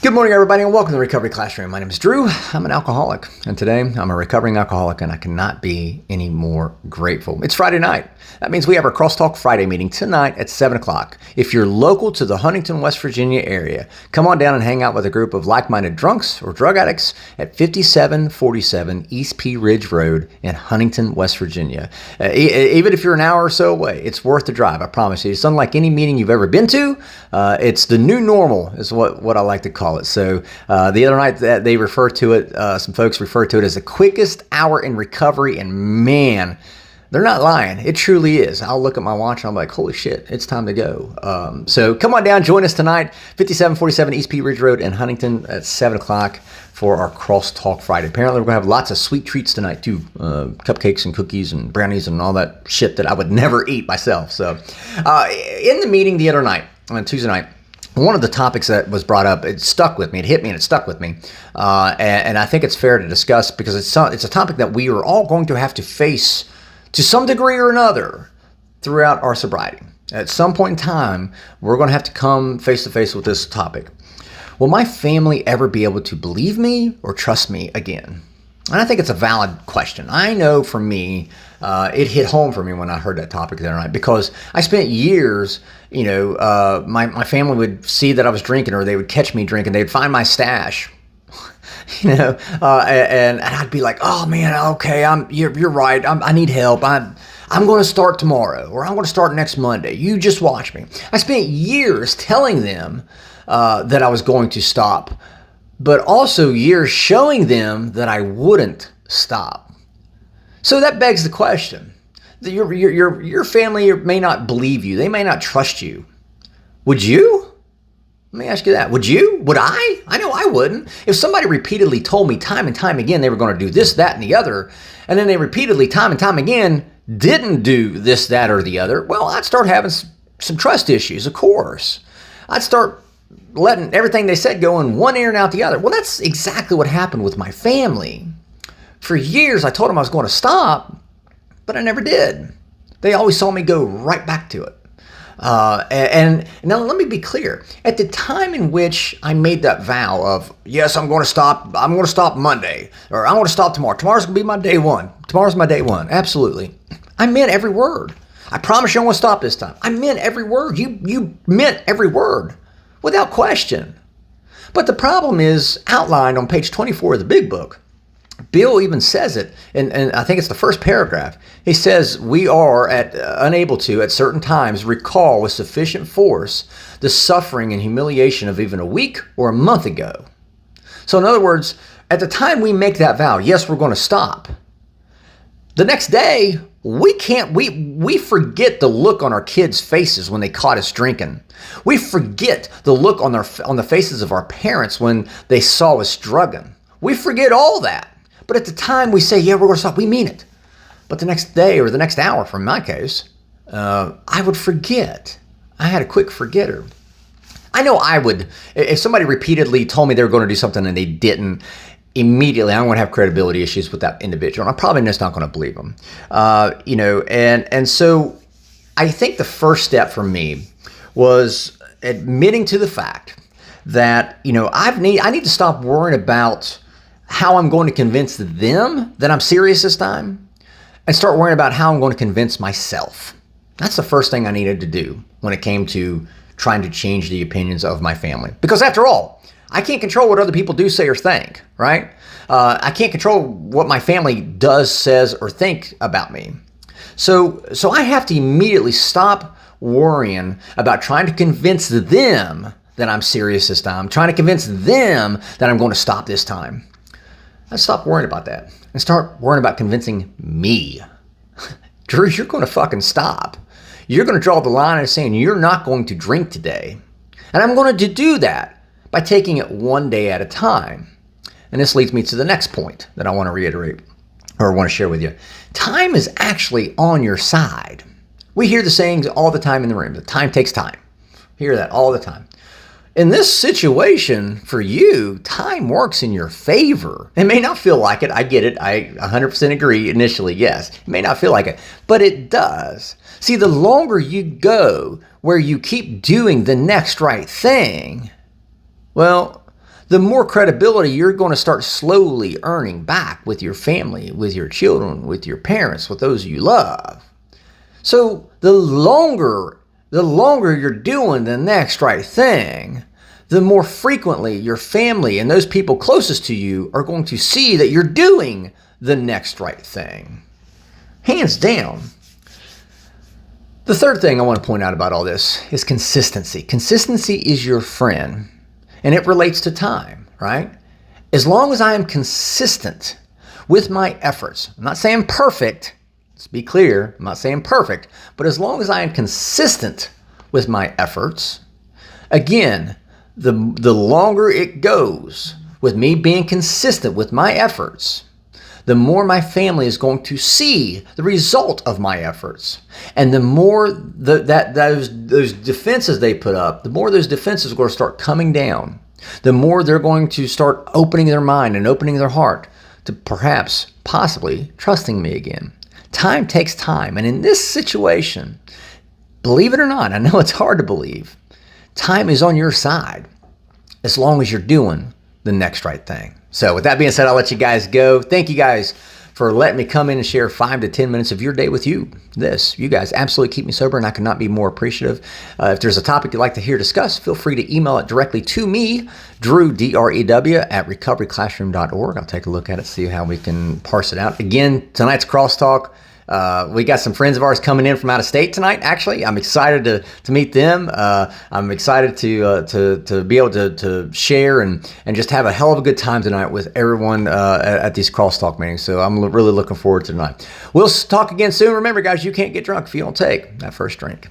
Good morning, everybody, and welcome to the Recovery Classroom. My name is Drew. I'm an alcoholic, and today I'm a recovering alcoholic, and I cannot be any more grateful. It's Friday night. That means we have our Crosstalk Friday meeting tonight at 7 o'clock. If you're local to the Huntington, West Virginia area, come on down and hang out with a group of like-minded drunks or drug addicts at 5747 East Pea Ridge Road in Huntington, West Virginia. Even if you're an hour or so away, it's worth the drive, I promise you. It's unlike any meeting you've ever been to. It's the new normal is what I like to call it. So the other night that they refer to it, some folks refer to it as the quickest hour in recovery, and man, they're not lying. It truly is. I'll look at my watch and I'm like, holy shit, it's time to go. So come on down, join us tonight, 5747 East Pea Ridge Road in Huntington at 7 o'clock for our Crosstalk Friday. Apparently we're going to have lots of sweet treats tonight too, cupcakes and cookies and brownies and all that shit that I would never eat myself. So in the meeting the other night, on Tuesday night, one of the topics that was brought up, it stuck with me. It hit me and it stuck with me. And I think it's fair to discuss because it's a topic that we are all going to have to face to some degree or another throughout our sobriety. At some point in time, we're going to have to come face to face with this topic. Will my family ever be able to believe me or trust me again? And I think it's a valid question. I know for me, it hit home for me when I heard that topic the other night because I spent years, my family would see that I was drinking or they would catch me drinking. They'd find my stash, and I'd be like, oh man, okay, you're right. I need help. I'm going to start tomorrow or I'm going to start next Monday. You just watch me. I spent years telling them that I was going to stop, but also years showing them that I wouldn't stop. So that begs the question. Your family may not believe you. They may not trust you. Would you? Let me ask you that. Would you? Would I? I know I wouldn't. If somebody repeatedly told me time and time again they were going to do this, that, and the other, and then they repeatedly time and time again didn't do this, that, or the other, well, I'd start having some trust issues, of course. I'd start letting everything they said go in one ear and out the other. Well, that's exactly what happened with my family. For years, I told them I was going to stop, but I never did. They always saw me go right back to it. And now let me be clear. At the time in which I made that vow of, yes, I'm going to stop Monday, or I'm going to stop tomorrow. Tomorrow's going to be my day one. Tomorrow's my day one. Absolutely. I meant every word. I promise you I'm going to stop this time. I meant every word. You meant every word without question. But the problem is outlined on page 24 of the big book. Bill even says it, and I think it's the first paragraph. He says, we are unable to, at certain times, recall with sufficient force the suffering and humiliation of even a week or a month ago. So in other words, at the time we make that vow, yes, we're going to stop. The next day, we forget the look on our kids' faces when they caught us drinking. We forget the look on the faces of our parents when they saw us drugging. We forget all that. But at the time we say, yeah, we're going to stop, we mean it. But the next day or the next hour, from my case, I would forget. I had a quick forgetter. I know I would. If somebody repeatedly told me they were going to do something and they didn't, immediately I'm going to have credibility issues with that individual. And I'm probably just not going to believe them. And so I think the first step for me was admitting to the fact that, I need to stop worrying about how I'm going to convince them that I'm serious this time and start worrying about how I'm going to convince myself. That's the first thing I needed to do when it came to trying to change the opinions of my family. Because after all, I can't control what other people do, say, or think, right? I can't control what my family does, says, or think about me. So I have to immediately stop worrying about trying to convince them that I'm serious this time, trying to convince them that I'm going to stop this time. Let's stop worrying about that and start worrying about convincing me. Drew, you're going to fucking stop. You're going to draw the line and saying you're not going to drink today. And I'm going to do that by taking it one day at a time. And this leads me to the next point that I want to reiterate or want to share with you. Time is actually on your side. We hear the sayings all the time in the room. The time takes time. Hear that all the time. In this situation, for you, time works in your favor. It may not feel like it. I get it. I 100% agree initially, yes. It may not feel like it, but it does. See, the longer you go where you keep doing the next right thing, well, the more credibility you're going to start slowly earning back with your family, with your children, with your parents, with those you love. So the longer you're doing the next right thing, the more frequently your family and those people closest to you are going to see that you're doing the next right thing. Hands down. The third thing I want to point out about all this is consistency. Consistency is your friend, and it relates to time, right? As long as I am consistent with my efforts, I'm not saying perfect, let's be clear, I'm not saying perfect, but as long as I am consistent with my efforts, again, the longer it goes with me being consistent with my efforts, the more my family is going to see the result of my efforts. And the more those defenses they put up, the more those defenses are going to start coming down. The more they're going to start opening their mind and opening their heart to perhaps, possibly, trusting me again. Time takes time. And in this situation, believe it or not, I know it's hard to believe, time is on your side as long as you're doing the next right thing. So with that being said, I'll let you guys go. Thank you guys for letting me come in and share 5 to 10 minutes of your day with you. You guys absolutely keep me sober, and I could not be more appreciative. If there's a topic you'd like to hear discussed, feel free to email it directly to me, Drew, D-R-E-W, at recoveryclassroom.org. I'll take a look at it, see how we can parse it out. Again, tonight's crosstalk. We got some friends of ours coming in from out of state tonight. Actually, I'm excited to meet them. I'm excited to be able to share and just have a hell of a good time tonight with everyone at these crosstalk meetings. So I'm really looking forward to tonight. We'll talk again soon. Remember, guys, you can't get drunk if you don't take that first drink.